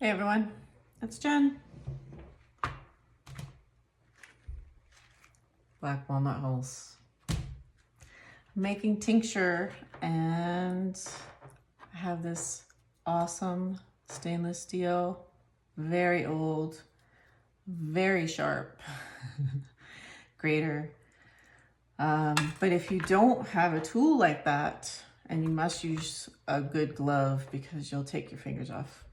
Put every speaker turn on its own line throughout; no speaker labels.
Hey everyone, it's Jen. Black walnut hulls. I'm making tincture and I have this awesome stainless steel, very old, very sharp grater. But if you don't have a tool like that, and you must use a good glove because you'll take your fingers off,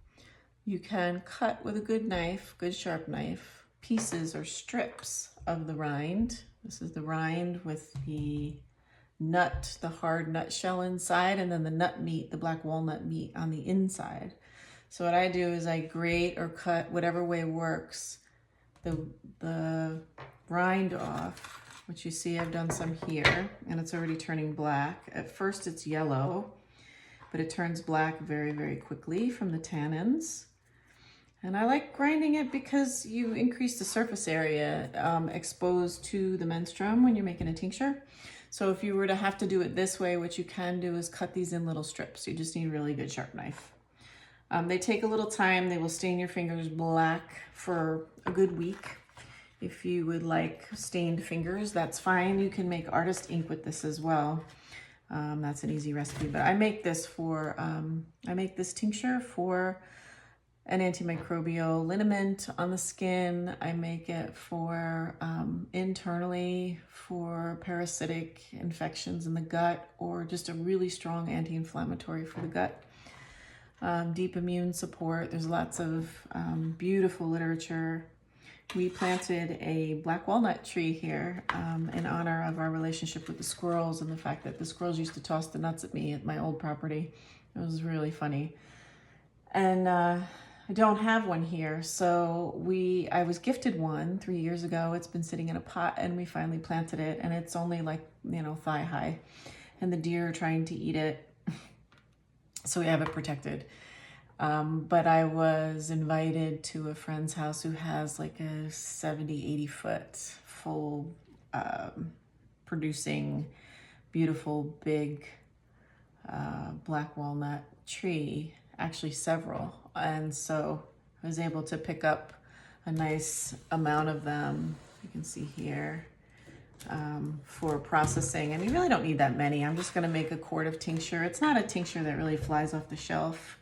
you can cut with a good knife, good sharp knife, pieces or strips of the rind. This is the rind with the nut, the hard nut shell inside, and then the nut meat, the black walnut meat on the inside. So what I do is I grate or cut whatever way works the rind off, which you see I've done some here, and it's already turning black. At first it's yellow, but it turns black very, very quickly from the tannins. And I like grinding it because you increase the surface area exposed to the menstruum when you're making a tincture. So if you were to have to do it this way, what you can do is cut these in little strips. You just need a really good sharp knife. They take a little time. They will stain your fingers black for a good week. If you would like stained fingers, that's fine. You can make artist ink with this as well. That's an easy recipe, but I make this for, I make this tincture for an antimicrobial liniment on the skin. I make it for internally for parasitic infections in the gut, or just a really strong anti-inflammatory for the gut. Deep immune support. There's lots of beautiful literature. We planted a black walnut tree here in honor of our relationship with the squirrels and the fact that the squirrels used to toss the nuts at me at my old property. It was really funny. And I don't have one here, so I was gifted one 3 years ago. It's been sitting in a pot and we finally planted it, and it's only like, thigh high, and the deer are trying to eat it. So we have it protected. But I was invited to a friend's house who has like a 70, 80 foot full producing beautiful big black walnut tree, actually several. And so I was able to pick up a nice amount of them, you can see here, for processing. And you really don't need that many. I'm just gonna make a quart of tincture. It's not a tincture that really flies off the shelf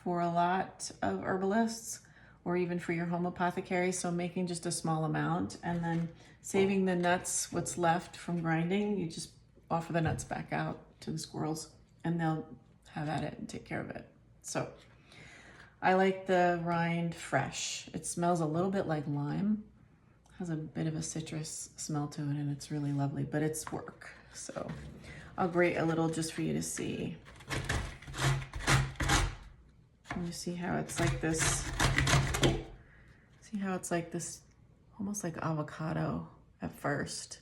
for a lot of herbalists or even for your home apothecary. So making just a small amount and then saving the nuts, what's left from grinding, you just offer the nuts back out to the squirrels and they'll have at it and take care of it. So I like the rind fresh. It smells a little bit like lime, has a bit of a citrus smell to it, and it's really lovely, but it's work. So I'll grate a little just for you to see. And you see how it's like this, almost like avocado at first.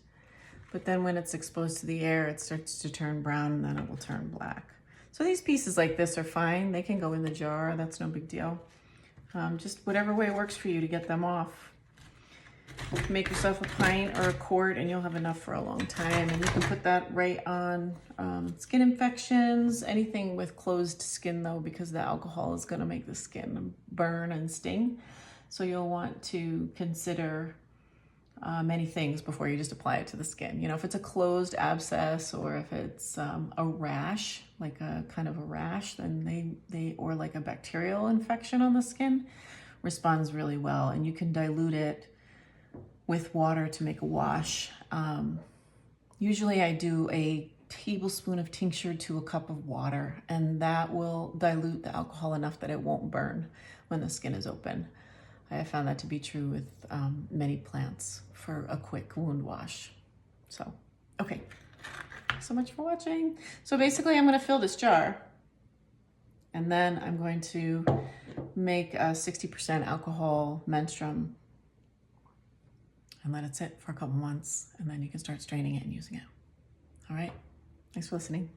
But then when it's exposed to the air, it starts to turn brown and then it will turn black. So these pieces like this are fine. They can go in the jar, that's no big deal. Just whatever way works for you to get them off. Make yourself a pint or a quart and you'll have enough for a long time. And you can put that right on skin infections, anything with closed skin though, because the alcohol is gonna make the skin burn and sting. So you'll want to consider many things before you just apply it to the skin. If it's a closed abscess or if it's a rash, like a kind of a rash, then or like a bacterial infection on the skin, responds really well. And you can dilute it with water to make a wash. Usually I do a tablespoon of tincture to a cup of water, and that will dilute the alcohol enough that it won't burn when the skin is open. I have found that to be true with many plants for a quick wound wash. So, okay, thanks so much for watching. So basically I'm gonna fill this jar and then I'm going to make a 60% alcohol menstruum and let it sit for a couple months, and then you can start straining it and using it. All right, thanks for listening.